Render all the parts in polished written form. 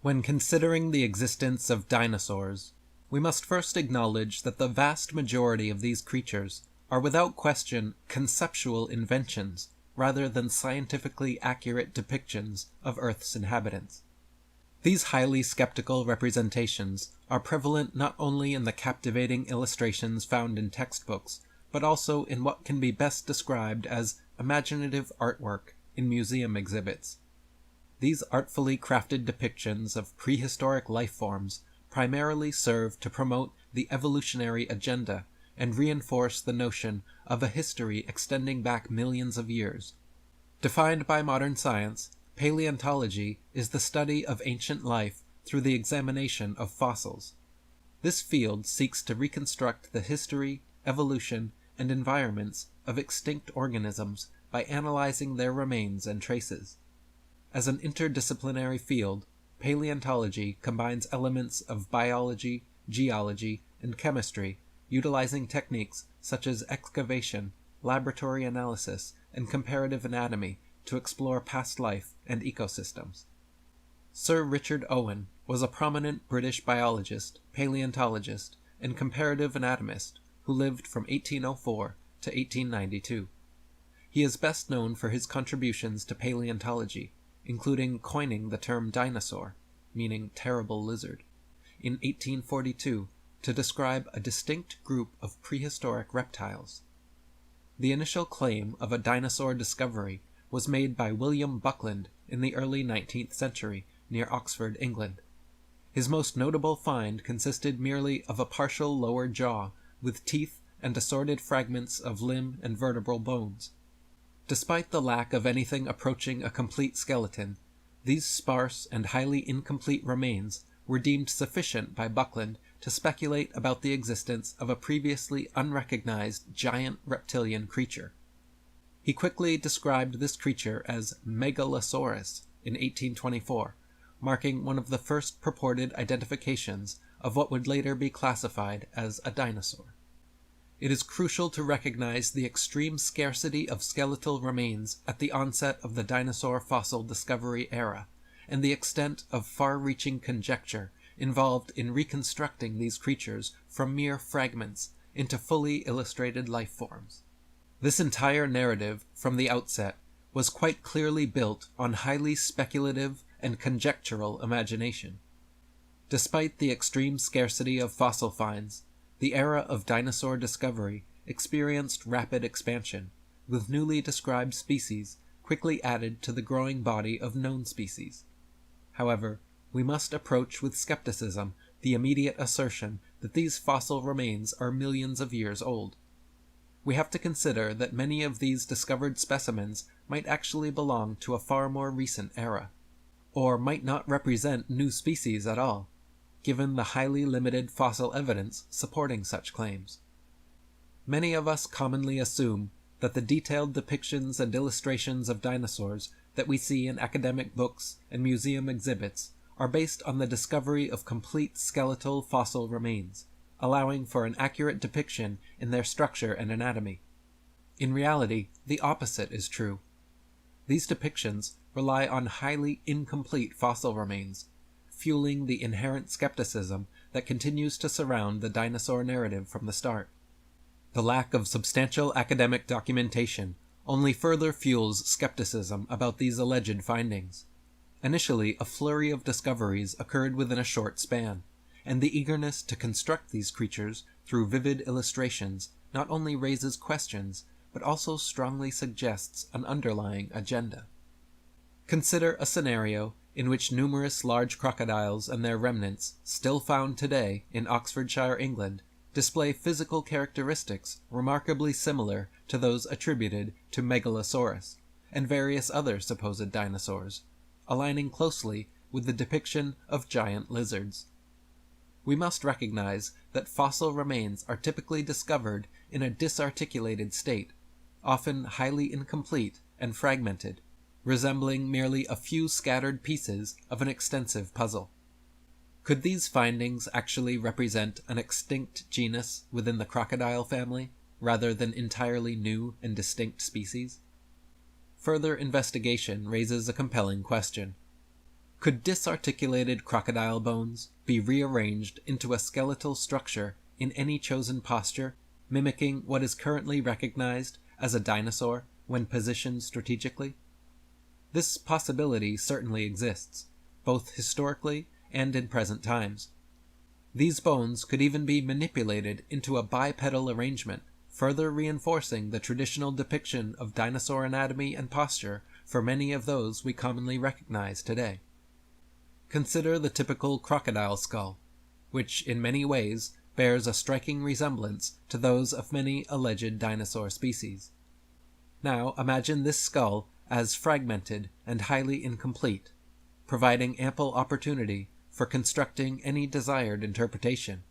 When considering the existence of dinosaurs, we must first acknowledge that the vast majority of these creatures are without question conceptual inventions rather than scientifically accurate depictions of Earth's inhabitants. These highly skeptical representations are prevalent not only in the captivating illustrations found in textbooks, but also in what can be best described as imaginative artwork in museum exhibits. These artfully crafted depictions of prehistoric life forms primarily serve to promote the evolutionary agenda and reinforce the notion of a history extending back millions of years. Defined by modern science, paleontology is the study of ancient life through the examination of fossils. This field seeks to reconstruct the history, evolution, and environments of extinct organisms by analyzing their remains and traces. As an interdisciplinary field, paleontology combines elements of biology, geology, and chemistry, utilizing techniques such as excavation, laboratory analysis, and comparative anatomy to explore past life and ecosystems. Sir Richard Owen was a prominent British biologist, paleontologist, and comparative anatomist who lived from 1804 to 1892. He is best known for his contributions to paleontology, including coining the term dinosaur, meaning terrible lizard, in 1842 to describe a distinct group of prehistoric reptiles. The initial claim of a dinosaur discovery was made by William Buckland in the early 19th century near Oxford, England. His most notable find consisted merely of a partial lower jaw with teeth and assorted fragments of limb and vertebral bones. Despite the lack of anything approaching a complete skeleton, these sparse and highly incomplete remains were deemed sufficient by Buckland to speculate about the existence of a previously unrecognized giant reptilian creature. He quickly described this creature as Megalosaurus in 1824, marking one of the first purported identifications of what would later be classified as a dinosaur. It is crucial to recognize the extreme scarcity of skeletal remains at the onset of the dinosaur fossil discovery era, and the extent of far-reaching conjecture involved in reconstructing these creatures from mere fragments into fully illustrated life forms. This entire narrative, from the outset, was quite clearly built on highly speculative and conjectural imagination. Despite the extreme scarcity of fossil finds, the era of dinosaur discovery experienced rapid expansion, with newly described species quickly added to the growing body of known species. However, we must approach with skepticism the immediate assertion that these fossil remains are millions of years old. We have to consider that many of these discovered specimens might actually belong to a far more recent era, or might not represent new species at all, given the highly limited fossil evidence supporting such claims. Many of us commonly assume that the detailed depictions and illustrations of dinosaurs that we see in academic books and museum exhibits are based on the discovery of complete skeletal fossil remains, allowing for an accurate depiction in their structure and anatomy. In reality, the opposite is true. These depictions rely on highly incomplete fossil remains, fueling the inherent skepticism that continues to surround the dinosaur narrative from the start. The lack of substantial academic documentation only further fuels skepticism about these alleged findings. Initially, a flurry of discoveries occurred within a short span, and the eagerness to construct these creatures through vivid illustrations not only raises questions, but also strongly suggests an underlying agenda. Consider a scenario in which numerous large crocodiles and their remnants, still found today in Oxfordshire, England, display physical characteristics remarkably similar to those attributed to Megalosaurus and various other supposed dinosaurs, aligning closely with the depiction of giant lizards. We must recognize that fossil remains are typically discovered in a disarticulated state, often highly incomplete and fragmented, resembling merely a few scattered pieces of an extensive puzzle. Could these findings actually represent an extinct genus within the crocodile family, rather than entirely new and distinct species? Further investigation raises a compelling question. Could disarticulated crocodile bones be rearranged into a skeletal structure in any chosen posture, mimicking what is currently recognized as a dinosaur when positioned strategically? This possibility certainly exists, both historically and in present times. These bones could even be manipulated into a bipedal arrangement, further reinforcing the traditional depiction of dinosaur anatomy and posture for many of those we commonly recognize today. Consider the typical crocodile skull, which in many ways bears a striking resemblance to those of many alleged dinosaur species. Now imagine this skull as fragmented and highly incomplete, providing ample opportunity for constructing any desired interpretation,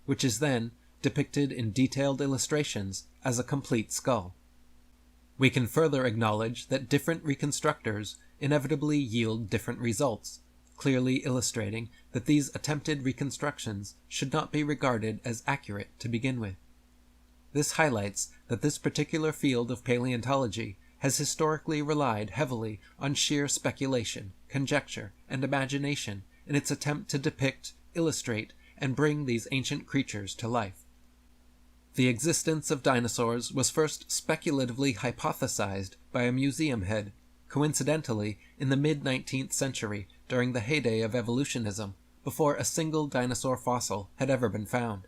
which is then depicted in detailed illustrations as a complete skull. We can further acknowledge that different reconstructors inevitably yield different results, clearly illustrating that these attempted reconstructions should not be regarded as accurate to begin with. This highlights that this particular field of paleontology has historically relied heavily on sheer speculation, conjecture, and imagination in its attempt to depict, illustrate, and bring these ancient creatures to life. The existence of dinosaurs was first speculatively hypothesized by a museum head, coincidentally in the mid-19th century during the heyday of evolutionism, before a single dinosaur fossil had ever been found.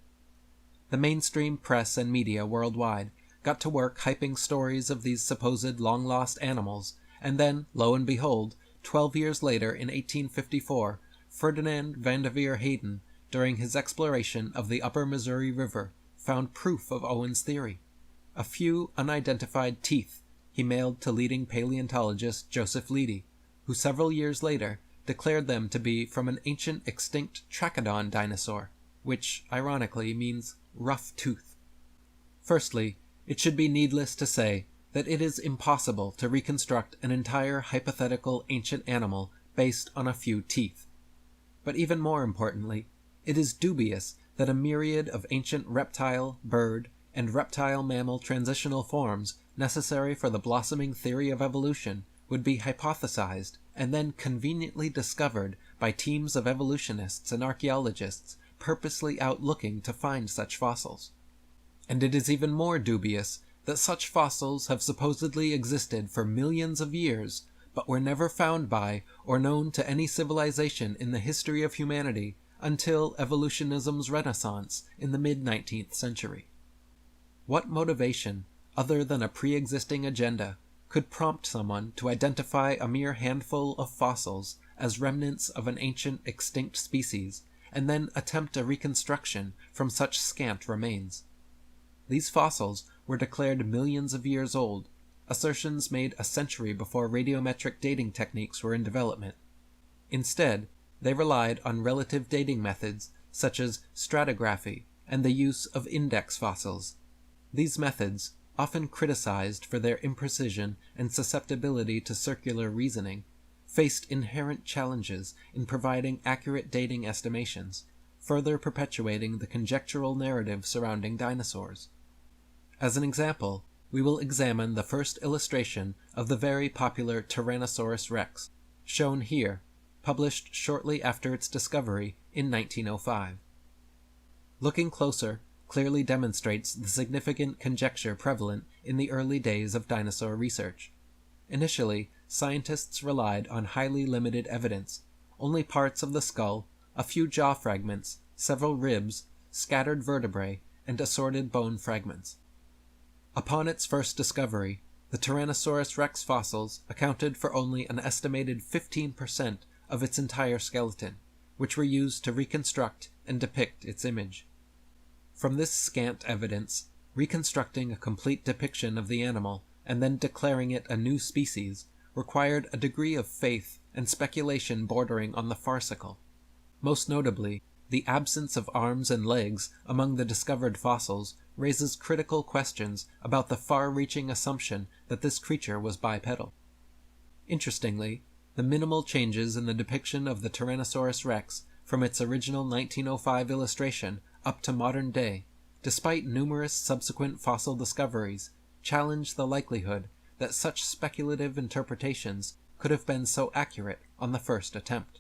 The mainstream press and media worldwide got to work hyping stories of these supposed long-lost animals, and then, lo and behold, 12 years later in 1854, Ferdinand Vanderveer Hayden, during his exploration of the upper Missouri River, found proof of Owen's theory. A few unidentified teeth he mailed to leading paleontologist Joseph Leidy, who several years later declared them to be from an ancient extinct Trachodon dinosaur, which, ironically, means rough tooth. Firstly, it should be needless to say that it is impossible to reconstruct an entire hypothetical ancient animal based on a few teeth. But even more importantly, it is dubious that a myriad of ancient reptile, bird, and reptile-mammal transitional forms necessary for the blossoming theory of evolution would be hypothesized and then conveniently discovered by teams of evolutionists and archaeologists purposely out looking to find such fossils. And it is even more dubious that such fossils have supposedly existed for millions of years, but were never found by or known to any civilization in the history of humanity until evolutionism's renaissance in the mid-19th century. What motivation, other than a pre-existing agenda, could prompt someone to identify a mere handful of fossils as remnants of an ancient extinct species, and then attempt a reconstruction from such scant remains? These fossils were declared millions of years old, assertions made a century before radiometric dating techniques were in development. Instead, they relied on relative dating methods such as stratigraphy and the use of index fossils. These methods, often criticized for their imprecision and susceptibility to circular reasoning, faced inherent challenges in providing accurate dating estimations, further perpetuating the conjectural narrative surrounding dinosaurs. As an example, we will examine the first illustration of the very popular Tyrannosaurus rex, shown here, published shortly after its discovery in 1905. Looking closer clearly demonstrates the significant conjecture prevalent in the early days of dinosaur research. Initially, scientists relied on highly limited evidence, only parts of the skull, a few jaw fragments, several ribs, scattered vertebrae, and assorted bone fragments. Upon its first discovery, the Tyrannosaurus rex fossils accounted for only an estimated 15% of its entire skeleton, which were used to reconstruct and depict its image. From this scant evidence, reconstructing a complete depiction of the animal and then declaring it a new species required a degree of faith and speculation bordering on the farcical. Most notably, the absence of arms and legs among the discovered fossils raises critical questions about the far-reaching assumption that this creature was bipedal. Interestingly, the minimal changes in the depiction of the Tyrannosaurus rex from its original 1905 illustration up to modern day, despite numerous subsequent fossil discoveries, challenge the likelihood that such speculative interpretations could have been so accurate on the first attempt.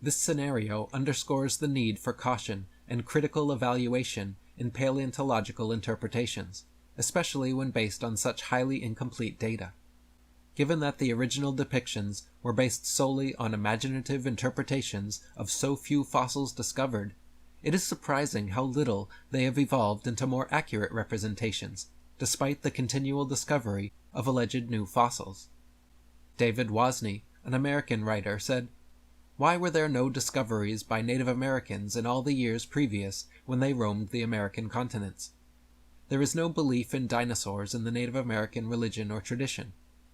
This scenario underscores the need for caution and critical evaluation in paleontological interpretations, especially when based on such highly incomplete data. Given that the original depictions were based solely on imaginative interpretations of so few fossils discovered, it is surprising how little they have evolved into more accurate representations, despite the continual discovery of alleged new fossils. David Wozni, an American writer, said, "Why were there no discoveries by Native Americans in all the years previous when they roamed the American continents? There is no belief in dinosaurs in the Native American religion or tradition.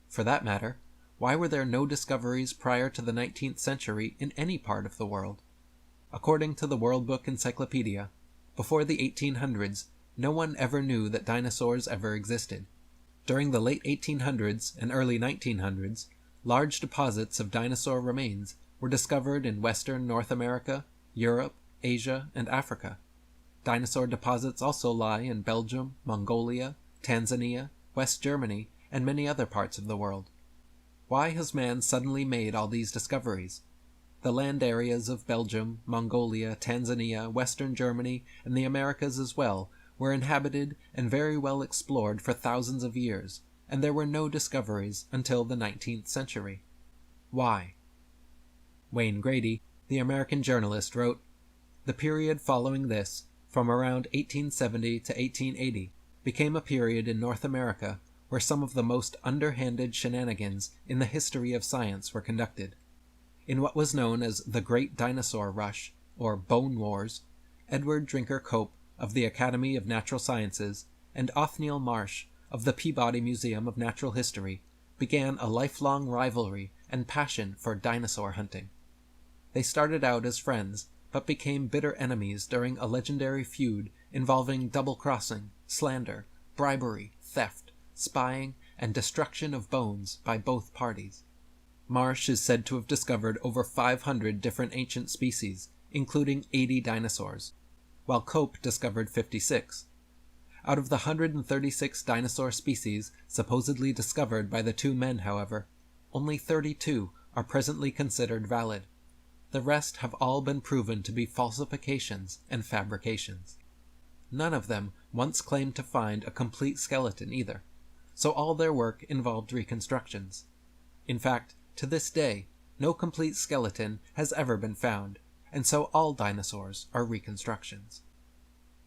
For that matter, why were there no discoveries prior to the 19th century in any part of the world? According to the World Book Encyclopedia, before the 1800s, no one ever knew that dinosaurs ever existed. During the late 1800s and early 1900s, large deposits of dinosaur remains were discovered in western North America, Europe, Asia, and Africa. Dinosaur deposits also lie in Belgium, Mongolia, Tanzania, West Germany, and many other parts of the world. Why has man suddenly made all these discoveries? The land areas of Belgium, Mongolia, Tanzania, Western Germany, and the Americas as well were inhabited and very well explored for thousands of years, and there were no discoveries until the 19th century. Why?" Wayne Grady, the American journalist, wrote, "The period following this, from around 1870 to 1880, became a period in North America where some of the most underhanded shenanigans in the history of science were conducted. In what was known as the Great Dinosaur Rush, or Bone Wars, Edward Drinker Cope of the Academy of Natural Sciences and Othniel Marsh of the Peabody Museum of Natural History began a lifelong rivalry and passion for dinosaur hunting. They started out as friends, but became bitter enemies during a legendary feud involving double-crossing, slander, bribery, theft, spying, and destruction of bones by both parties. Marsh is said to have discovered over 500 different ancient species, including 80 dinosaurs, while Cope discovered 56. Out of the 136 dinosaur species supposedly discovered by the two men, however, only 32 are presently considered valid. The rest have all been proven to be falsifications and fabrications. None of them once claimed to find a complete skeleton either, so all their work involved reconstructions. In fact, to this day, no complete skeleton has ever been found, and so all dinosaurs are reconstructions.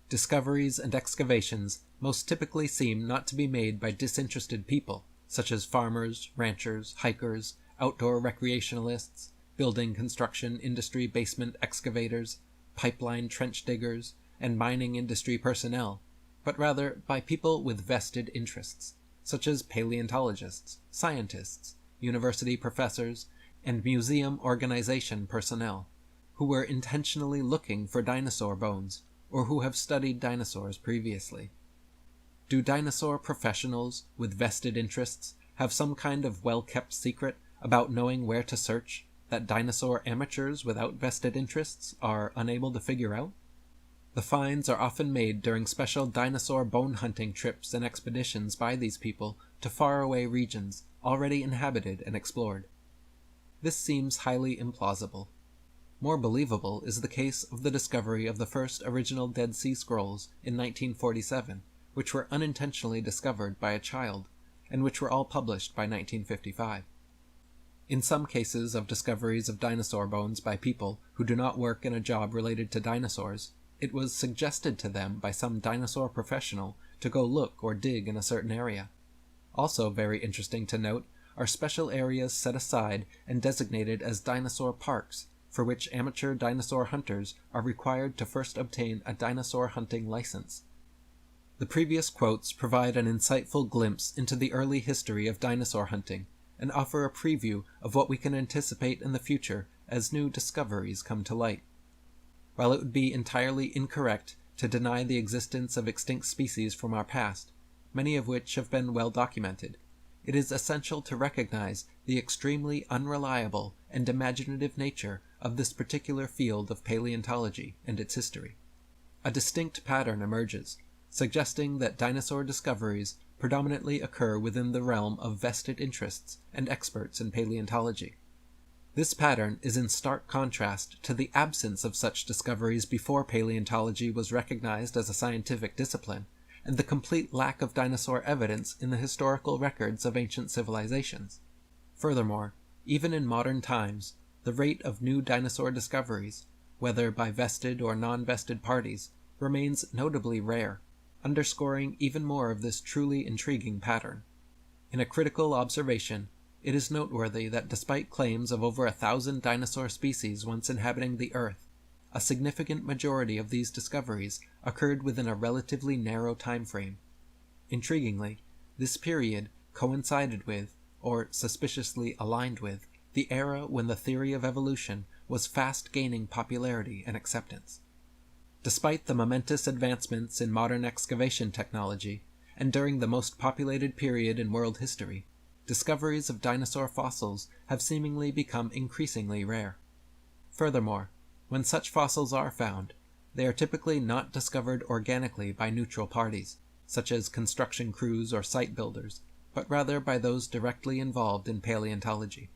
Discoveries and excavations most typically seem not to be made by disinterested people, such as farmers, ranchers, hikers, outdoor recreationalists, building construction industry basement excavators, pipeline trench diggers, and mining industry personnel, but rather by people with vested interests, such as paleontologists, scientists, university professors, and museum organization personnel, who were intentionally looking for dinosaur bones, or who have studied dinosaurs previously. Do dinosaur professionals with vested interests have some kind of well-kept secret about knowing where to search that dinosaur amateurs without vested interests are unable to figure out? The finds are often made during special dinosaur bone hunting trips and expeditions by these people to faraway regions already inhabited and explored. This seems highly implausible. More believable is the case of the discovery of the first original Dead Sea Scrolls in 1947, which were unintentionally discovered by a child, and which were all published by 1955. In some cases of discoveries of dinosaur bones by people who do not work in a job related to dinosaurs, it was suggested to them by some dinosaur professional to go look or dig in a certain area. Also very interesting to note are special areas set aside and designated as dinosaur parks, for which amateur dinosaur hunters are required to first obtain a dinosaur hunting license. The previous quotes provide an insightful glimpse into the early history of dinosaur hunting and offer a preview of what we can anticipate in the future as new discoveries come to light. While it would be entirely incorrect to deny the existence of extinct species from our past, many of which have been well documented, it is essential to recognize the extremely unreliable and imaginative nature of this particular field of paleontology and its history. A distinct pattern emerges, suggesting that dinosaur discoveries predominantly occur within the realm of vested interests and experts in paleontology. This pattern is in stark contrast to the absence of such discoveries before paleontology was recognized as a scientific discipline, and the complete lack of dinosaur evidence in the historical records of ancient civilizations. Furthermore, even in modern times, the rate of new dinosaur discoveries, whether by vested or non-vested parties, remains notably rare, underscoring even more of this truly intriguing pattern. In a critical observation, it is noteworthy that despite claims of over 1,000 dinosaur species once inhabiting the Earth, a significant majority of these discoveries occurred within a relatively narrow time frame. Intriguingly, this period coincided with, or suspiciously aligned with, the era when the theory of evolution was fast gaining popularity and acceptance. Despite the momentous advancements in modern excavation technology, and during the most populated period in world history, discoveries of dinosaur fossils have seemingly become increasingly rare. Furthermore, when such fossils are found, they are typically not discovered organically by neutral parties, such as construction crews or site builders, but rather by those directly involved in paleontology.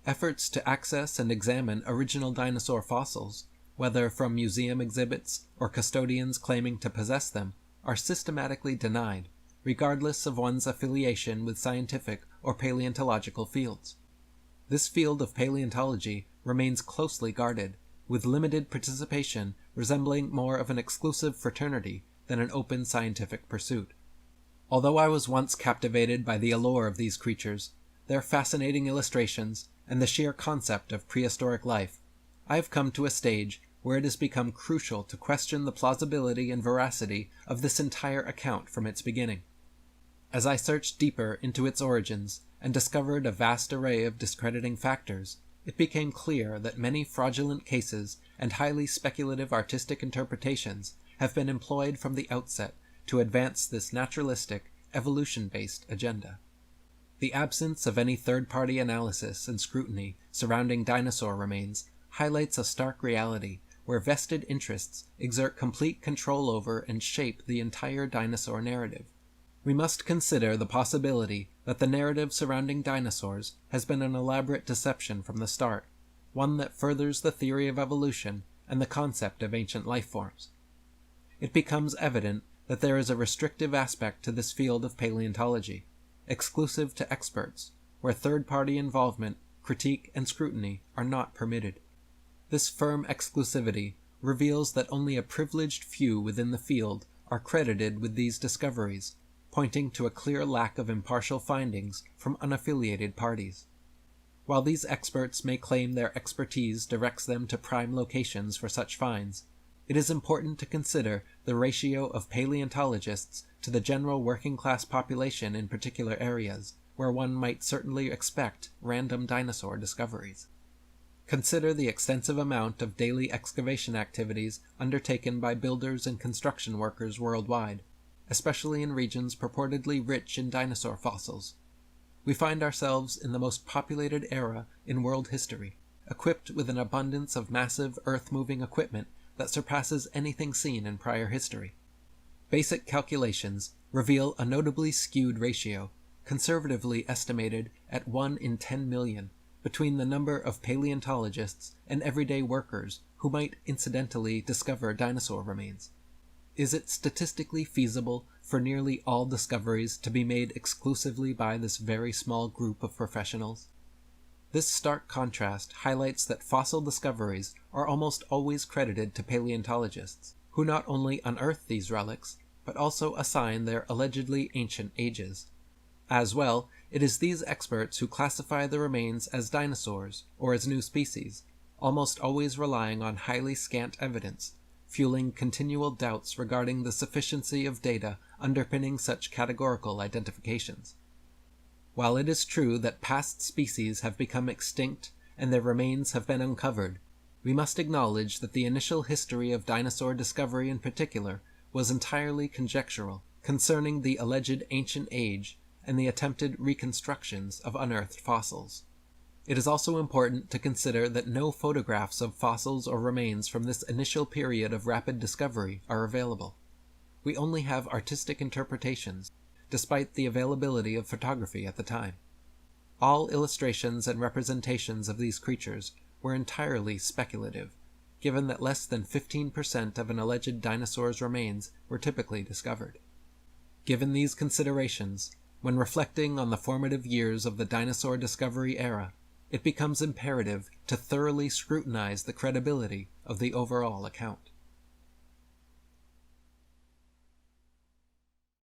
Efforts to access and examine original dinosaur fossils, whether from museum exhibits or custodians claiming to possess them, are systematically denied, regardless of one's affiliation with scientific or paleontological fields. This field of paleontology remains closely guarded, with limited participation resembling more of an exclusive fraternity than an open scientific pursuit. Although I was once captivated by the allure of these creatures, their fascinating illustrations, and the sheer concept of prehistoric life, I have come to a stage where it has become crucial to question the plausibility and veracity of this entire account from its beginning. As I searched deeper into its origins and discovered a vast array of discrediting factors, it became clear that many fraudulent cases and highly speculative artistic interpretations have been employed from the outset to advance this naturalistic, evolution-based agenda. The absence of any third-party analysis and scrutiny surrounding dinosaur remains highlights a stark reality where vested interests exert complete control over and shape the entire dinosaur narrative. We must consider the possibility that the narrative surrounding dinosaurs has been an elaborate deception from the start, one that furthers the theory of evolution and the concept of ancient life forms. It becomes evident that there is a restrictive aspect to this field of paleontology, exclusive to experts, where third-party involvement, critique, and scrutiny are not permitted. This firm exclusivity reveals that only a privileged few within the field are credited with these discoveries, pointing to a clear lack of impartial findings from unaffiliated parties. While these experts may claim their expertise directs them to prime locations for such finds, it is important to consider the ratio of paleontologists to the general working-class population in particular areas, where one might certainly expect random dinosaur discoveries. Consider the extensive amount of daily excavation activities undertaken by builders and construction workers worldwide, especially in regions purportedly rich in dinosaur fossils. We find ourselves in the most populated era in world history, equipped with an abundance of massive earth-moving equipment that surpasses anything seen in prior history. Basic calculations reveal a notably skewed ratio, conservatively estimated at 1 in 10 million, between the number of paleontologists and everyday workers who might incidentally discover dinosaur remains. Is it statistically feasible for nearly all discoveries to be made exclusively by this very small group of professionals? This stark contrast highlights that fossil discoveries are almost always credited to paleontologists, who not only unearth these relics, but also assign their allegedly ancient ages. As well, it is these experts who classify the remains as dinosaurs or as new species, almost always relying on highly scant evidence, fueling continual doubts regarding the sufficiency of data underpinning such categorical identifications. While it is true that past species have become extinct and their remains have been uncovered, we must acknowledge that the initial history of dinosaur discovery in particular was entirely conjectural concerning the alleged ancient age and the attempted reconstructions of unearthed fossils. It is also important to consider that no photographs of fossils or remains from this initial period of rapid discovery are available. We only have artistic interpretations, despite the availability of photography at the time. All illustrations and representations of these creatures were entirely speculative, given that less than 15% of an alleged dinosaur's remains were typically discovered. Given these considerations, when reflecting on the formative years of the dinosaur discovery era, it becomes imperative to thoroughly scrutinize the credibility of the overall account.